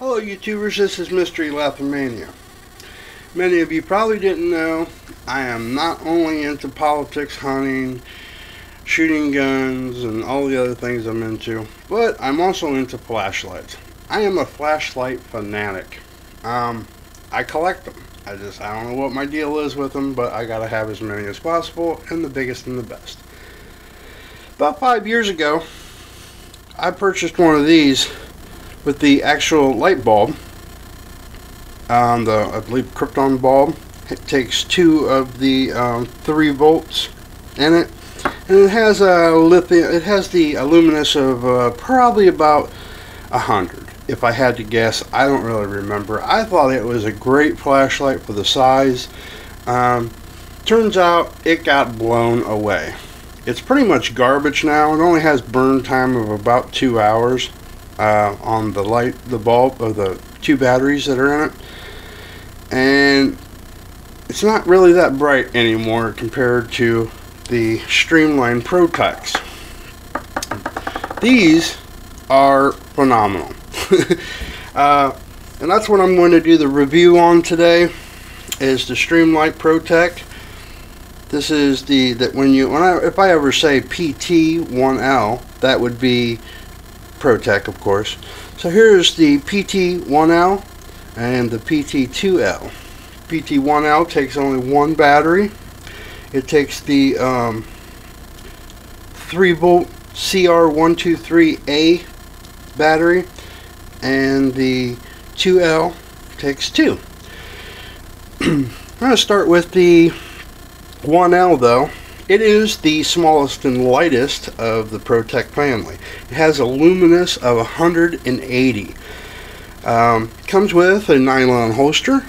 Hello YouTubers, this is Mystery Lathomania. Many of you probably didn't know I am not only into politics, hunting, shooting guns, and all the other things I'm into, but I'm also into flashlights. I am a flashlight fanatic. I collect them. I don't know what my deal is with them, but I gotta have as many as possible, and the biggest and the best. About 5 years ago, I purchased one of these with the actual light bulb, I believe Krypton bulb. It takes 2 of the 3 volts in it, and it has a lithium. It has the luminous of probably about 100. If I had to guess, I don't really remember. I thought it was a great flashlight for the size. Turns out it got blown away. It's pretty much garbage now. It only has burn time of about 2 hours. On the bulb of the 2 batteries that are in it, and it's not really that bright anymore compared to the Streamlight ProTacs. These are phenomenal. And that's what I'm going to do the review on today, is the Streamlight ProTac. This is if I ever say PT1L, that would be ProTac, of course. So here's the PT1L and the PT2L. PT1L takes only 1 battery. It takes the 3-volt CR123A battery, and the 2L takes 2. I'm going to start with the 1L though. It is the smallest and lightest of the ProTac family. It has a luminous of 180. Comes with a nylon holster,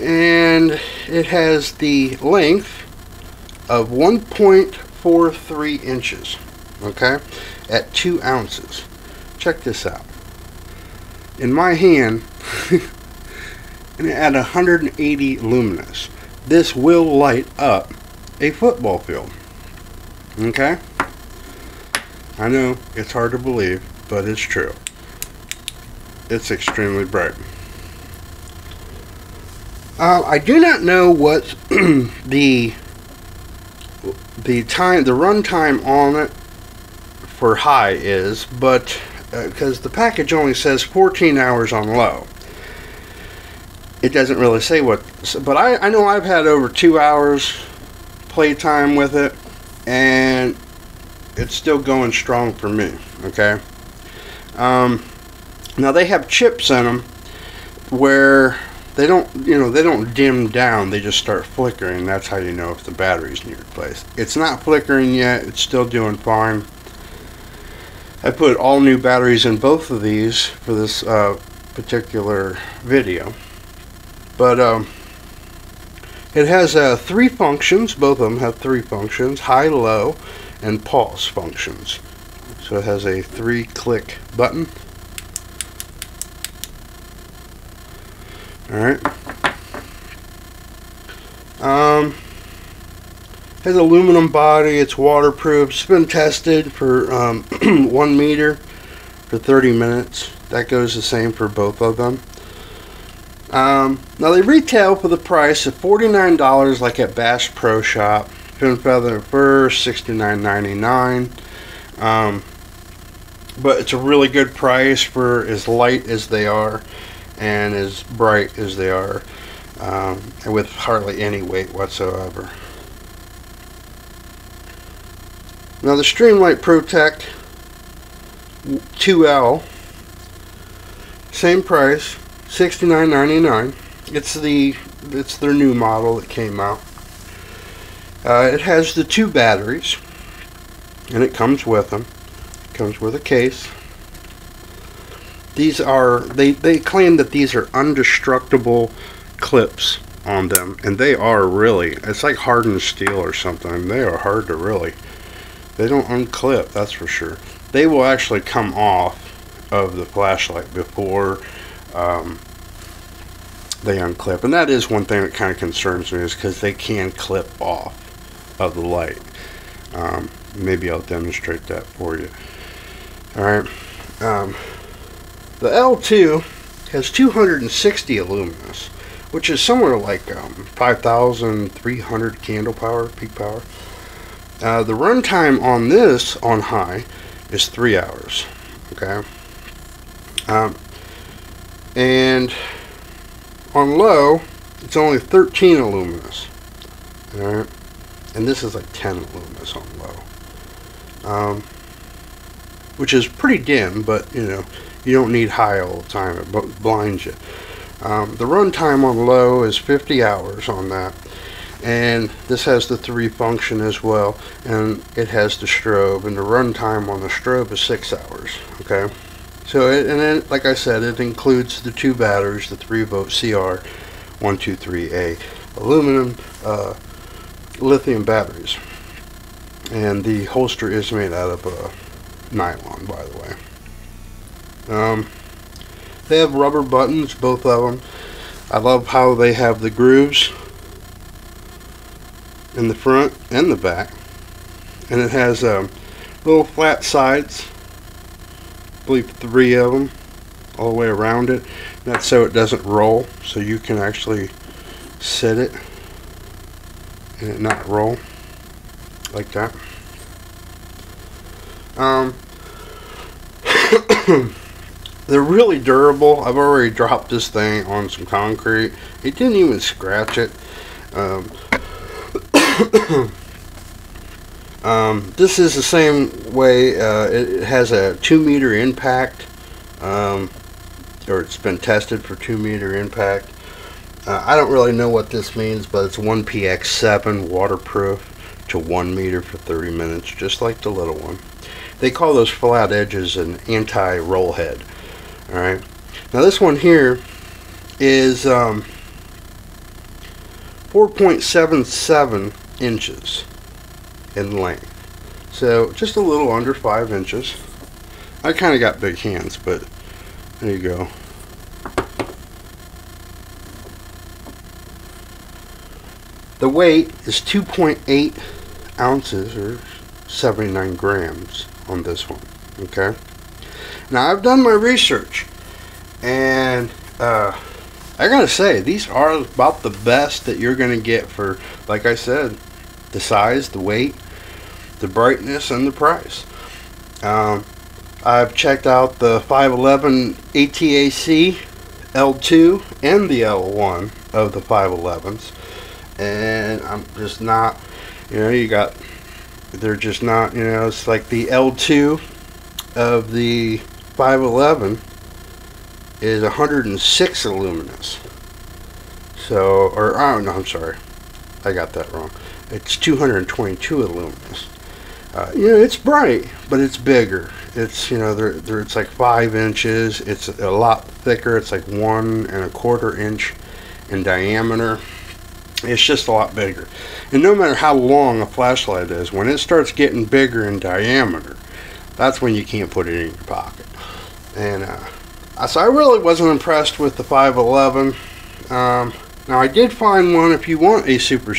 and it has the length of 1.43 inches. Okay, at 2 ounces. Check this out. In my hand, and at 180 luminous. This will light up a football field. Okay? I know it's hard to believe, but it's true. It's extremely bright. I do not know what the run time on it for high is, but because the package only says 14 hours on low. It doesn't really say what, but I know I've had over 2 hours playtime with it, and it's still going strong for me. Okay. Now they have chips in them where they don't dim down. They just start flickering. That's how you know if the battery's near replaced. It's not flickering yet. It's still doing fine. I put all new batteries in both of these for this particular video. But it has 3 functions. Both of them have 3 functions: high, low, and pulse functions. So it has a 3-click button. Alright. Has aluminum body. It's waterproof. It's been tested for 1 meter for 30 minutes. That goes the same for both of them. Now they retail for the price of $49, like at Bass Pro Shop. Fin Feather Fur, $69.99. But it's a really good price for as light as they are and as bright as they are, and with hardly any weight whatsoever. Now the Streamlight ProTac 2L, same price, $69.99. It's their new model that came out. It has the 2 batteries, and it comes with them. It comes with a case. These are they claim that these are indestructible clips on them, and they are really. It's like hardened steel or something. They are hard to really. They don't unclip, that's for sure. They will actually come off of the flashlight before they unclip, and that is one thing that kind of concerns me, is because they can clip off of the light. Maybe I'll demonstrate that for you. Alright, The L2 has 260 luminous, which is somewhere like 5,300 candle power, peak power. The runtime on this, on high, is 3 hours. Okay. And on low, it's only 13 luminous. Alright. And this is like 10 luminous on low. Which is pretty dim, but you know, you don't need high all the time. It blinds you. The runtime on low is 50 hours on that. And this has the 3 function as well, and it has the strobe, and the runtime on the strobe is 6 hours. Okay, so and then, like I said, it includes the 2 batteries, the 3-volt CR123A aluminum lithium batteries, and the holster is made out of nylon, by the way. They have rubber buttons, both of them. I love how they have the grooves in the front and the back, and it has little flat sides, I believe 3 of them all the way around it. That's so it doesn't roll, so you can actually set it and it not roll like that. They're really durable. I've already dropped this thing on some concrete. It didn't even scratch it. This is the same way. It has a 2-meter impact, or it's been tested for 2-meter impact. I don't really know what this means, but it's 1PX7 waterproof to 1 meter for 30 minutes, just like the little one. They call those flat edges an anti-roll head. Alright, now this one here is 4.77 inches in length, so just a little under 5 inches. I kind of got big hands, but there you go. The weight is 2.8 ounces or 79 grams on this one. Okay, now I've done my research, and I gotta say, these are about the best that you're gonna get for, like I said, the size, the weight, the brightness, and the price. I've checked out the 511 ATAC L2 and the L1 of the 511s, and I'm just not, you know, they're just not, you know, it's like the L2 of the 511 is 106 luminous. So, or oh no, I'm sorry, I got that wrong. It's 222 luminous. You know, it's bright, but it's bigger. It's, you know, it's like 5 inches. It's a lot thicker. It's like 1¼ inch in diameter. It's just a lot bigger. And no matter how long a flashlight is, when it starts getting bigger in diameter, that's when you can't put it in your pocket. And so I really wasn't impressed with the 511. Now I did find one if you want a super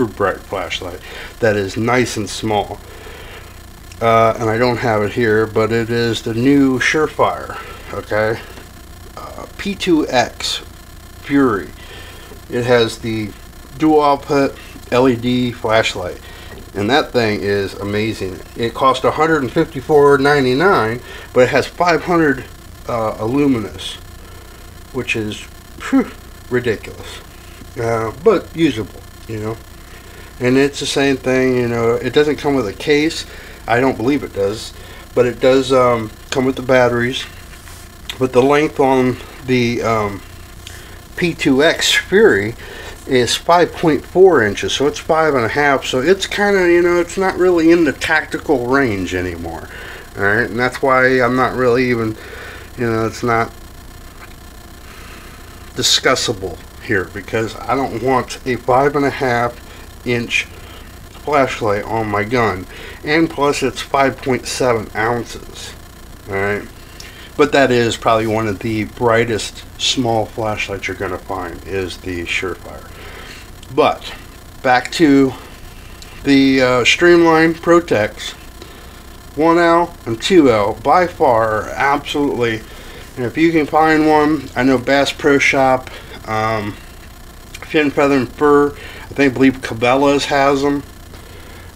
bright flashlight that is nice and small. And I don't have it here, but it is the new Surefire, okay? P2X Fury. It has the dual output LED flashlight, and that thing is amazing. It cost $154.99, but it has 500 luminous, which is ridiculous, but usable, you know. And it's the same thing, you know. It doesn't come with a case. I don't believe it does, but it does come with the batteries. But the length on the P2X Fury is 5.4 inches, so it's 5.5. So it's kind of, you know, it's not really in the tactical range anymore. All right, and that's why I'm not really even, you know, it's not discussable here, because I don't want a 5.5 inch flashlight on my gun, and plus it's 5.7 ounces. Alright, but that is probably one of the brightest small flashlights you're going to find, is the Surefire. But back to the Streamlight ProTacs 1L and 2L by far are absolutely, and if you can find one, I know Bass Pro Shop, Fin, Feather, and Fur, I believe Cabela's has them.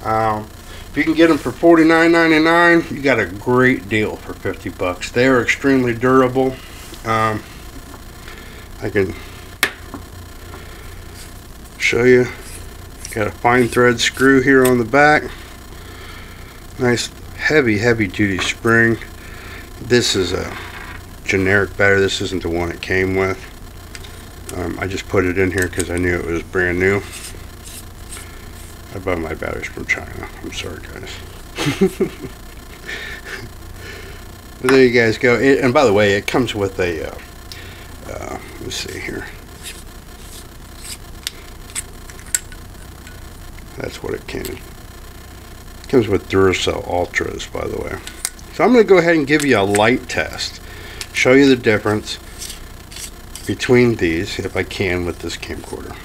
If you can get them for $49.99, you got a great deal for 50 bucks. They are extremely durable. I can show you. Got a fine thread screw here on the back. Nice heavy duty spring. This is a generic battery. This isn't the one it came with. I just put it in here because I knew it was brand new. I bought my batteries from China. I'm sorry, guys. But there you guys go. And by the way, it comes with a let's see here. That's what it came. It comes with Duracell Ultras, by the way. So I'm going to go ahead and give you a light test. Show you the difference between these, if I can, with this camcorder.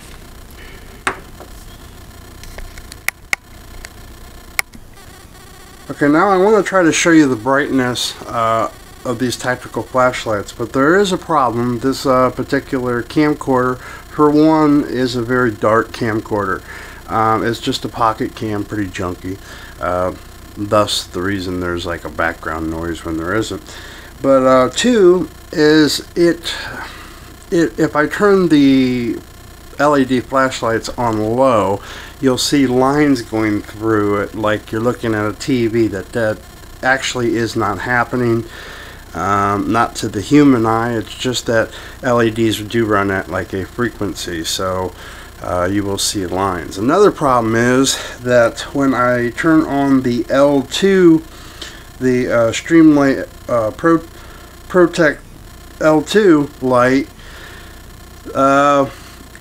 Okay, now I want to try to show you the brightness of these tactical flashlights, but there is a problem. This particular camcorder, for one, is a very dark camcorder. It's just a pocket cam, pretty junky. Thus the reason there's like a background noise when there isn't. But two is if I turn the LED flashlights on low, you'll see lines going through it like you're looking at a TV. That actually is not happening. Not to the human eye. It's just that LEDs do run at like a frequency, so you will see lines. Another problem is that when I turn on the L2, the Streamlight ProTac L2 light,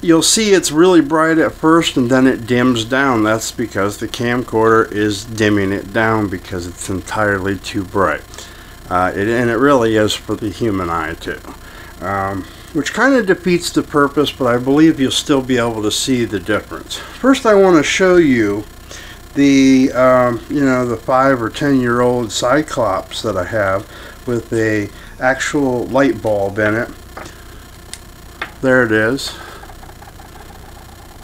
you'll see it's really bright at first and then it dims down. That's because the camcorder is dimming it down because it's entirely too bright. And it really is for the human eye too. Which kind of defeats the purpose, but I believe you'll still be able to see the difference. First, I want to show you the the 5 or 10-year-old Cyclops that I have with a actual light bulb in it. There it is.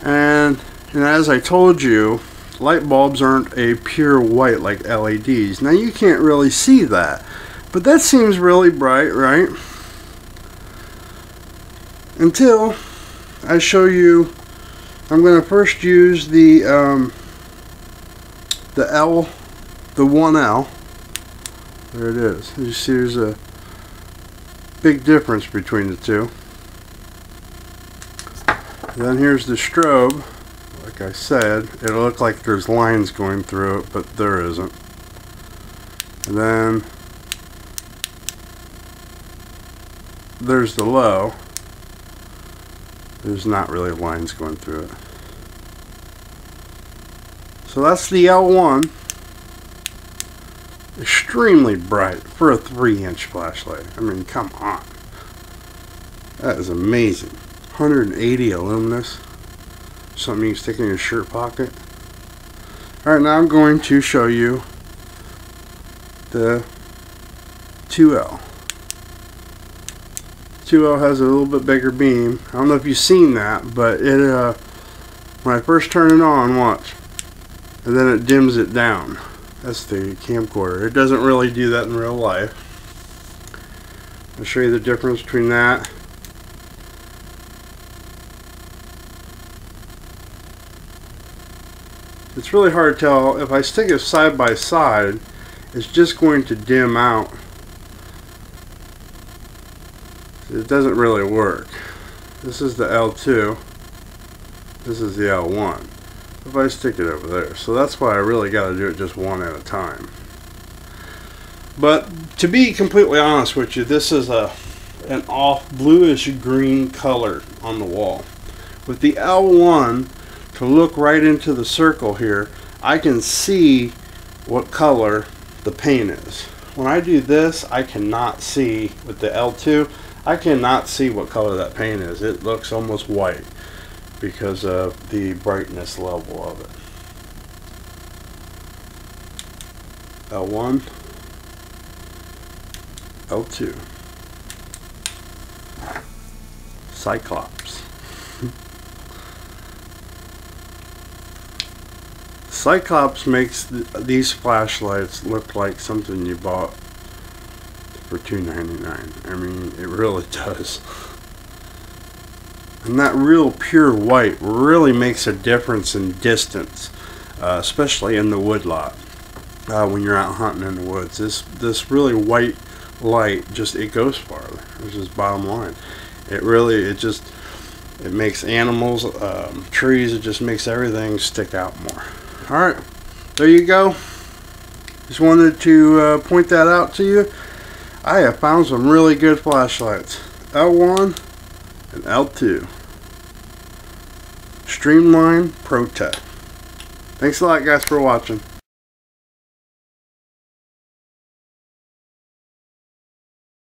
And as I told you, light bulbs aren't a pure white like LEDs. Now you can't really see that, but that seems really bright, right? Until I show you, I'm going to first use the 1L. There it is. You see there's a big difference between the two. Then here's the strobe. Like I said, it'll look like there's lines going through it, but there isn't. And then there's the low. There's not really lines going through it. So that's the L1. Extremely bright for a 3-inch flashlight. I mean, come on. That is amazing. 180 luminous. Something you can stick in your shirt pocket. Alright, now I'm going to show you the 2L. 2L has a little bit bigger beam. I don't know if you've seen that, but it when I first turn it on, watch, and then it dims it down. That's the camcorder. It doesn't really do that in real life. I'll show you the difference between that. It's really hard to tell. If I stick it side by side, it's just going to dim out. It doesn't really work. This is the L2. This is the L1. If I stick it over there. So that's why I really got to do it just one at a time. But to be completely honest with you, this is an off bluish green color on the wall. With the L1, to look right into the circle here, I can see what color the paint is. When I do this, I cannot see. With the L2, I cannot see what color that paint is. It looks almost white because of the brightness level of it. L1, L2. Cyclops. Cyclops makes these flashlights look like something you bought for $2.99. I mean, it really does. And that real pure white really makes a difference in distance, especially in the woodlot. When you're out hunting in the woods, this really white light it goes farther. It's just bottom line. It makes animals, trees. It just makes everything stick out more. All right, there you go. Just wanted to point that out to you. I have found some really good flashlights. L1 and L2. Streamlight ProTac. Thanks a lot, guys, for watching.